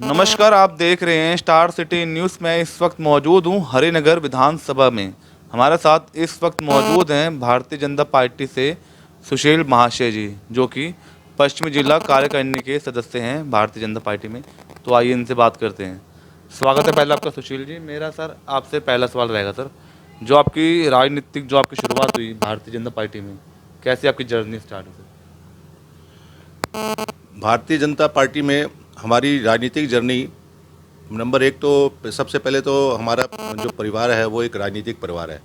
नमस्कार, आप देख रहे हैं स्टार सिटी न्यूज़। मैं इस वक्त मौजूद हूं हरिनगर विधानसभा में। हमारे साथ इस वक्त मौजूद हैं भारतीय जनता पार्टी से सुशील महाशय जी, जो कि पश्चिमी जिला कार्यकारिणी के सदस्य हैं भारतीय जनता पार्टी में। तो आइए इनसे बात करते हैं। स्वागत है पहले आपका सुशील जी। मेरा सर आपसे पहला सवाल रहेगा सर, जो आपकी राजनीतिक जो आपकी शुरुआत हुई भारतीय जनता पार्टी में, कैसे आपकी जर्नी स्टार्ट हुई? भारतीय जनता पार्टी में हमारी राजनीतिक जर्नी, नंबर एक तो सबसे पहले तो हमारा जो परिवार है वो एक राजनीतिक परिवार है।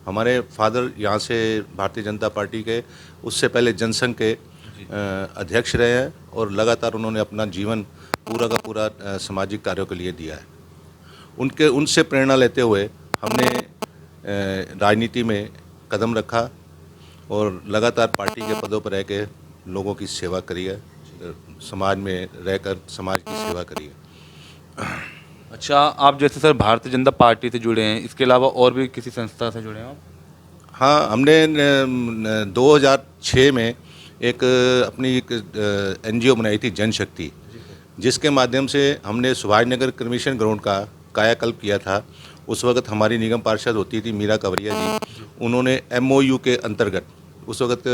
हमारे फादर यहाँ से भारतीय जनता पार्टी के, उससे पहले जनसंघ के अध्यक्ष रहे हैं और लगातार उन्होंने अपना जीवन पूरा का पूरा सामाजिक कार्यों के लिए दिया है। उनसे प्रेरणा लेते हुए हमने राजनीति में कदम रखा और लगातार पार्टी के पदों पर रह के लोगों की सेवा करी है, समाज में रहकर समाज की सेवा करी है। अच्छा, आप जैसे सर भारतीय जनता पार्टी से जुड़े हैं, इसके अलावा और भी किसी संस्था से जुड़े हैं आप? हाँ, हमने 2006 में एक अपनी एक एनजीओ बनाई थी जनशक्ति, जिसके माध्यम से हमने सुभाष नगर कमीशन ग्राउंड का कायाकल्प किया था। उस वक्त हमारी निगम पार्षद होती थी मीरा कवरिया जी। उन्होंने एमओयू के अंतर्गत, उस वक्त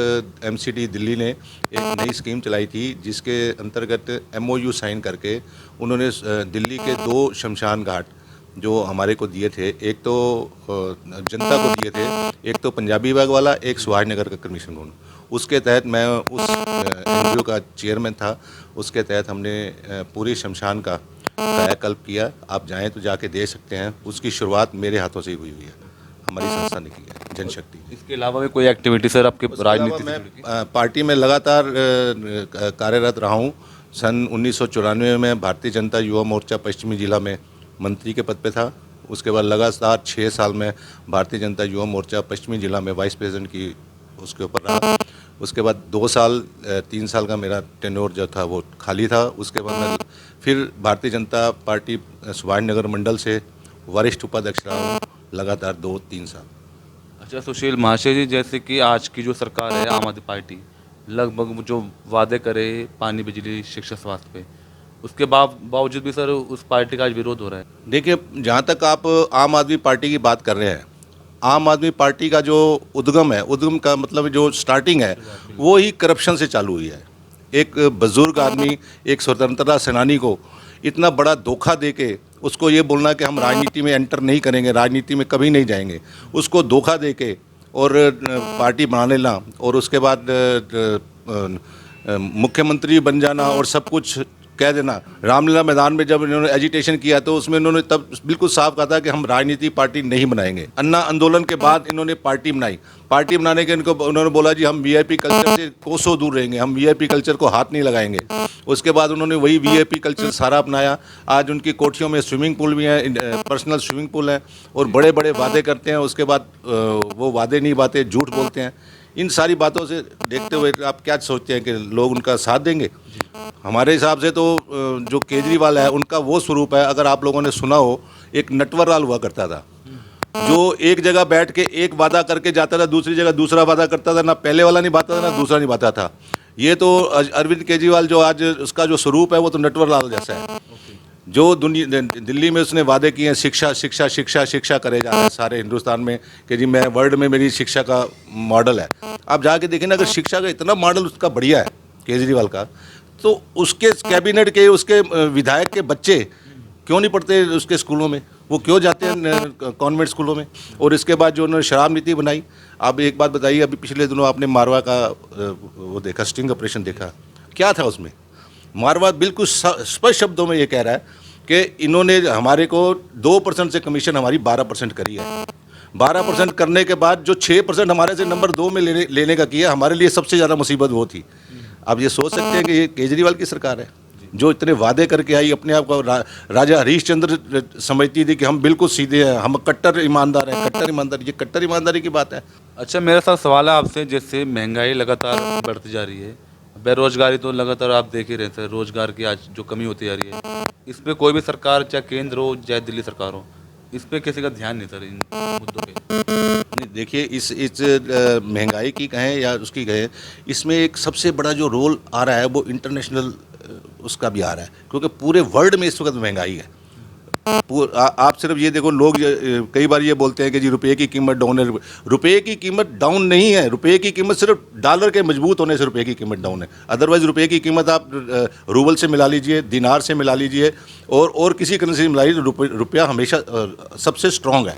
एमसीडी दिल्ली ने एक नई स्कीम चलाई थी जिसके अंतर्गत एमओयू साइन करके उन्होंने दिल्ली के 2 शमशान घाट जो हमारे को दिए थे, एक तो जनता को दिए थे, एक तो पंजाबी बाग वाला, एक सुभाष नगर का कमीशन ग्राउंड। उसके तहत मैं उस एनजीओ का चेयरमैन था। उसके तहत हमने पूरी शमशान का कायाकल्प किया। आप जाएं तो जाके देख सकते हैं। उसकी शुरुआत मेरे हाथों से ही हुई है, हमारी संस्था ने की है, जनशक्ति। इसके अलावा भी कोई एक्टिविटी सर आपके राजनीति से मैं जुड़ी थी? पार्टी में लगातार कार्यरत रहा हूँ। सन 1994 में भारतीय जनता युवा मोर्चा पश्चिमी जिला में मंत्री के पद पे था। उसके बाद लगातार 6 साल में भारतीय जनता युवा मोर्चा पश्चिमी जिला में वाइस प्रेसिडेंट की उसके ऊपर रहा। उसके बाद 2 साल 3 साल का मेरा टेन्योर जो था वो खाली था। उसके बाद मैं फिर भारतीय जनता पार्टी सुभाष नगर मंडल से वरिष्ठ उपाध्यक्ष रहा हूँ लगातार 2-3 साल। अच्छा सुशील महाशय जी, जैसे कि आज की जो सरकार है आम आदमी पार्टी, लगभग जो वादे करे पानी, बिजली, शिक्षा, स्वास्थ्य पे, उसके बावजूद भी सर उस पार्टी का आज विरोध हो रहा है। देखिए, जहाँ तक आप आम आदमी पार्टी की बात कर रहे हैं, आम आदमी पार्टी का जो उद्गम है, उद्गम का मतलब जो स्टार्टिंग है वो ही करप्शन से चालू हुई है। एक बुजुर्ग आदमी, एक स्वतंत्रता सेनानी को इतना बड़ा धोखा देके उसको ये बोलना कि हम राजनीति में एंटर नहीं करेंगे, राजनीति में कभी नहीं जाएंगे, उसको धोखा देके और पार्टी बना लेना और उसके बाद मुख्यमंत्री बन जाना और सब कुछ कह देना। रामलीला मैदान में जब इन्होंने एजिटेशन किया तो उसमें इन्होंने तब बिल्कुल साफ कहा था कि हम राजनीति पार्टी नहीं बनाएंगे। अन्ना आंदोलन के बाद इन्होंने पार्टी बनाई। पार्टी बनाने के इनको उन्होंने बोला जी हम वीआईपी कल्चर से कोसों दूर रहेंगे, हम वीआईपी कल्चर को हाथ नहीं लगाएंगे। उसके बाद उन्होंने वही वीआईपी कल्चर सारा अपनाया। आज उनकी कोठियों में स्विमिंग पूल भी हैं, पर्सनल स्विमिंग पूल हैं और बड़े बड़े वादे करते हैं। उसके बाद वो वादे नहीं, बातें झूठ बोलते हैं। इन सारी बातों से देखते हुए आप क्या सोचते हैं कि लोग उनका साथ देंगे? हमारे हिसाब से तो जो केजरीवाल है उनका वो स्वरूप है। अगर आप लोगों ने सुना हो, एक नटवरलाल हुआ करता था जो एक जगह बैठ के एक वादा करके जाता था, दूसरी जगह दूसरा वादा करता था। ना पहले वाला निभाता था ना दूसरा निभाता था। ये तो अरविंद केजरीवाल जो आज उसका जो स्वरूप है वो तो नटवरलाल जैसा है। जो दिल्ली में उसने वादे किए हैं, शिक्षा शिक्षा शिक्षा शिक्षा करे जा रहे हैं सारे हिंदुस्तान में कि जी मैं वर्ल्ड में मेरी शिक्षा का मॉडल है। आप जाके देखें ना, अगर शिक्षा का इतना मॉडल उसका बढ़िया है केजरीवाल का, तो उसके कैबिनेट के, उसके विधायक के बच्चे क्यों नहीं पढ़ते उसके स्कूलों में? वो क्यों जाते हैं कॉन्वेंट स्कूलों में? और इसके बाद जो उन्होंने शराब नीति बनाई। आप एक बात बताइए, अभी पिछले दिनों आपने मारवा का वो देखा, स्टिंग ऑपरेशन देखा, क्या था उसमें? मारवा बिल्कुल स्पष्ट शब्दों में ये कह रहा है कि इन्होंने हमारे को 2% से कमीशन हमारी 12% करी है। 12% करने के बाद जो 6% हमारे से नंबर 2 में लेने का किया, हमारे लिए सबसे ज़्यादा मुसीबत वो थी। आप ये सोच सकते हैं कि ये केजरीवाल की सरकार है जो इतने वादे करके आई, अपने आप को राजा हरीशचंद्र समझती थी कि हम बिल्कुल सीधे हैं, हम कट्टर ईमानदार हैं। कट्टर ईमानदारी, ये कट्टर ईमानदारी की बात है। अच्छा, मेरा साथ सवाल है आपसे, जैसे महंगाई लगातार बढ़ती जा रही है, बेरोजगारी तो लगातार आप देख ही रहे हैं सर, रोजगार की आज जो कमी होती जा रही है, इस पर कोई भी सरकार, चाहे केंद्र हो चाहे दिल्ली सरकार हो, इस पर किसी का ध्यान नहीं सर इन मुद्दों पे। नहीं, देखिए, इस महंगाई की कहें या उसकी कहें, इसमें एक सबसे बड़ा जो रोल आ रहा है वो इंटरनेशनल उसका भी आ रहा है, क्योंकि पूरे वर्ल्ड में इस वक्त महंगाई है। आप सिर्फ ये देखो, लोग कई बार ये बोलते हैं कि जी रुपये की कीमत डाउन है। रुपये की कीमत डाउन नहीं है, रुपये की कीमत सिर्फ डॉलर के मजबूत होने से रुपये की कीमत डाउन है। अदरवाइज रुपये की कीमत आप रूबल से मिला लीजिए, दिनार से मिला लीजिए, और किसी करेंसी से मिला लीजिए, रुपया हमेशा सबसे स्ट्रांग है।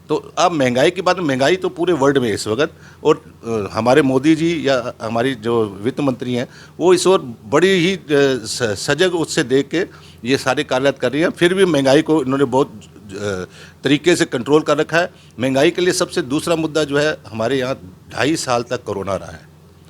तो अब महंगाई की बात, महंगाई तो पूरे वर्ल्ड में है इस वक्त, और हमारे मोदी जी या हमारी जो वित्त मंत्री हैं वो इस वक्त बड़ी ही सजग उससे देख के ये सारे कार्य कर रही हैं। फिर भी महंगाई को इन्होंने बहुत तरीके से कंट्रोल कर रखा है। महंगाई के लिए सबसे दूसरा मुद्दा जो है, हमारे यहाँ 2.5 साल तक कोरोना रहा है।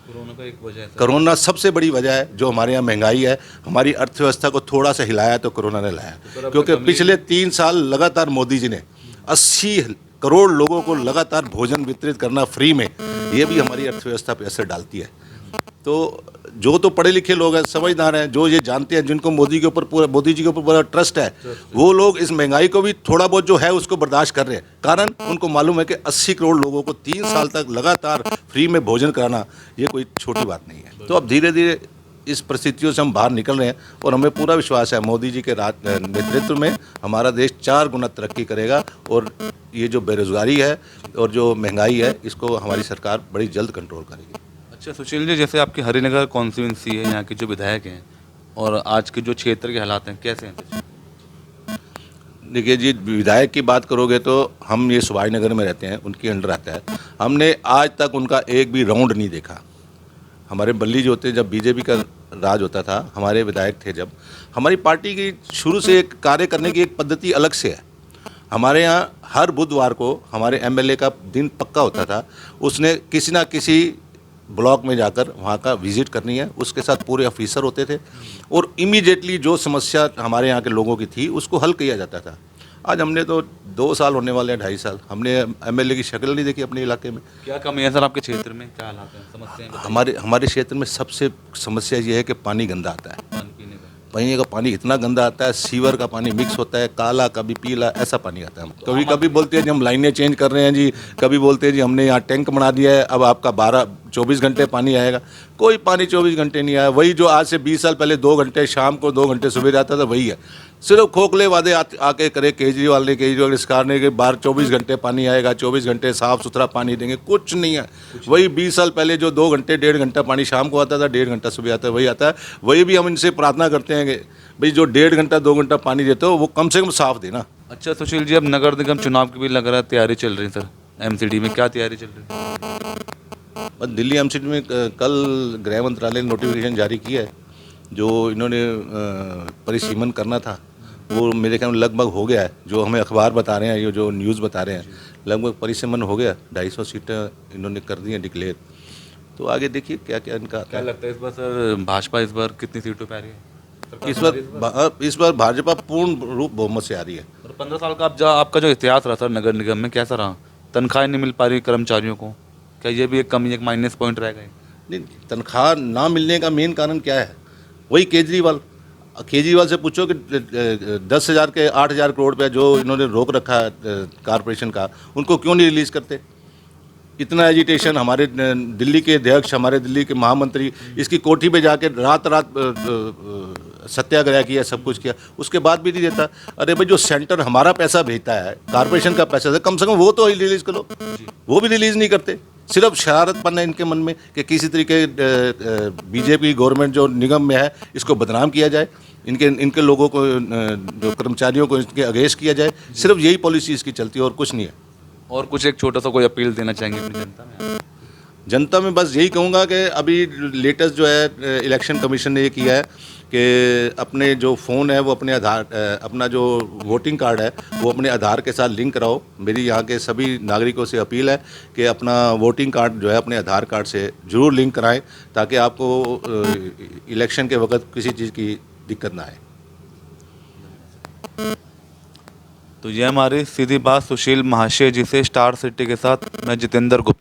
कोरोना का एक वजह है, कोरोना सबसे बड़ी वजह है जो हमारे यहाँ महंगाई है। हमारी अर्थव्यवस्था को थोड़ा सा हिलाया तो कोरोना ने लाया, क्योंकि पिछले 3 साल लगातार मोदी जी ने 80 करोड़ लोगों को लगातार भोजन वितरित करना फ्री में, ये भी हमारी अर्थव्यवस्था पर असर डालती है। तो जो तो पढ़े लिखे लोग हैं, समझदार हैं, जो ये जानते हैं, जिनको मोदी जी के ऊपर पूरा ट्रस्ट है, वो लोग इस महंगाई को भी थोड़ा बहुत जो है उसको बर्दाश्त कर रहे हैं। कारण उनको मालूम है कि 80 करोड़ लोगों को 3 साल तक लगातार फ्री में भोजन कराना ये कोई छोटी बात नहीं है। तो अब धीरे धीरे इस परिस्थितियों से हम बाहर निकल रहे हैं, और हमें पूरा विश्वास है मोदी जी के नेतृत्व में हमारा देश 4 गुना तरक्की करेगा, और ये जो बेरोजगारी है और जो महंगाई है इसको हमारी सरकार बड़ी जल्द कंट्रोल करेगी। अच्छा सुशील जी, जैसे आपकी हरिनगर कॉन्स्टिट्यूंसी है, यहाँ के जो विधायक हैं और आज के जो क्षेत्र के हालात हैं कैसे हैं? देखिए जी, विधायक की बात करोगे तो हम ये सुभाष नगर में रहते हैं, उनके अंडर आता है। हमने आज तक उनका एक भी राउंड नहीं देखा। हमारे बल्ली जो होते, जब बीजेपी का राज होता था, हमारे विधायक थे, जब हमारी पार्टी की शुरू से एक कार्य करने की एक पद्धति अलग से है। हमारे यहाँ हर बुधवार को हमारे एमएलए का दिन पक्का होता था, उसने किसी ना किसी ब्लॉक में जाकर वहाँ का विजिट करनी है, उसके साथ पूरे ऑफिसर होते थे, और इमीडिएटली जो समस्या हमारे यहाँ के लोगों की थी उसको हल किया जाता था। आज हमने तो 2 साल होने वाले हैं, 2.5 साल, हमने एमएलए की शक्ल नहीं देखी अपने इलाके में। क्या कमी है सर आपके क्षेत्र में, क्या हालात हैं, समस्याएं? हमारे क्षेत्र में सबसे समस्या ये है कि पानी गंदा आता है। पीने का पानी इतना गंदा आता है, सीवर का पानी मिक्स होता है, काला कभी पीला, ऐसा पानी आता है। कभी कभी बोलते हैं जी हम लाइनें चेंज कर रहे हैं जी, कभी बोलते हैं जी हमने यहाँ टैंक बना दिया है, अब आपका 24 घंटे पानी आएगा। कोई पानी 24 घंटे नहीं आया, वही जो आज से 20 साल पहले 2 घंटे शाम को 2 घंटे सुबह आता था, वही है। सिर्फ खोखले वादे आके करे केजरीवाल सरकार ने कि 24 घंटे पानी आएगा, 24 घंटे साफ़ सुथरा पानी देंगे, कुछ नहीं है। वही 20 साल पहले जो 2 घंटे 1.5 घंटा पानी शाम को आता था, 1.5 घंटा सुबह आता है, वही आता है। वही भी हम इनसे प्रार्थना करते हैं कि भाई जो 1.5 घंटा 2 घंटा पानी देते हो वो कम से कम साफ देना। अच्छा सुशील जी, अब नगर निगम चुनाव की भी लग रहा है तैयारी चल रही है सर, एमसीडी में क्या तैयारी चल रही है? दिल्ली एमसीडी में कल गृह मंत्रालय ने नोटिफिकेशन जारी किया है। जो इन्होंने परिसीमन करना था वो मेरे ख्याल में लगभग हो गया है। जो हमें अखबार बता रहे हैं, ये जो न्यूज़ बता रहे हैं, लगभग परिसीमन हो गया। 250 सीटें इन्होंने कर दी हैं डिक्लेयर। तो आगे देखिए क्या क्या इनका। क्या लगता है इस बार सर भाजपा इस बार कितनी सीटों पे आ रही है? इस बार भाजपा पूर्ण रूप बहुमत से आ रही है। और 15 साल का आपका जो इतिहास रहा सर नगर निगम में, कैसा रहा? तनख्वाह नहीं मिल पा रही कर्मचारियों को, क्या ये भी एक कमी, एक माइनस पॉइंट रह गए? नहीं, तनख्वाह ना मिलने का मेन कारण क्या है? वही केजरीवाल से पूछो कि 10,000 के 8,000 करोड़ रुपया जो इन्होंने रोक रखा है कारपोरेशन का, उनको क्यों नहीं रिलीज़ करते? इतना एजिटेशन, हमारे दिल्ली के अध्यक्ष, हमारे दिल्ली के महामंत्री इसकी कोठी पे जाके रात सत्याग्रह किया, सब कुछ किया, उसके बाद भी नहीं देता। अरे भाई, जो सेंटर हमारा पैसा भेजता है, कारपोरेशन का पैसा, कम से कम वो तो रिलीज़ करो। वो भी रिलीज़ नहीं करते। सिर्फ शरारतपन है इनके मन में कि किसी तरीके बीजेपी गवर्नमेंट जो निगम में है इसको बदनाम किया जाए, इनके लोगों को, जो कर्मचारियों को इसके अगेंस्ट किया जाए। सिर्फ यही पॉलिसी इसकी चलती है और कुछ नहीं है। और कुछ एक छोटा सा कोई अपील देना चाहेंगे अपनी जनता में? बस यही कहूँगा कि अभी लेटेस्ट जो है इलेक्शन कमीशन ने ये किया है कि अपने जो फ़ोन है वो अपने अपना जो वोटिंग कार्ड है वो अपने आधार के साथ लिंक कराओ। मेरी यहाँ के सभी नागरिकों से अपील है कि अपना वोटिंग कार्ड जो है अपने आधार कार्ड से ज़रूर लिंक कराएं, ताकि आपको इलेक्शन के वक्त किसी चीज़ की दिक्कत ना आए। तो ये हमारी सीधी बात सुशील महाशय जी से, स्टार सिटी के साथ मैं जितेंद्र गुप्ता।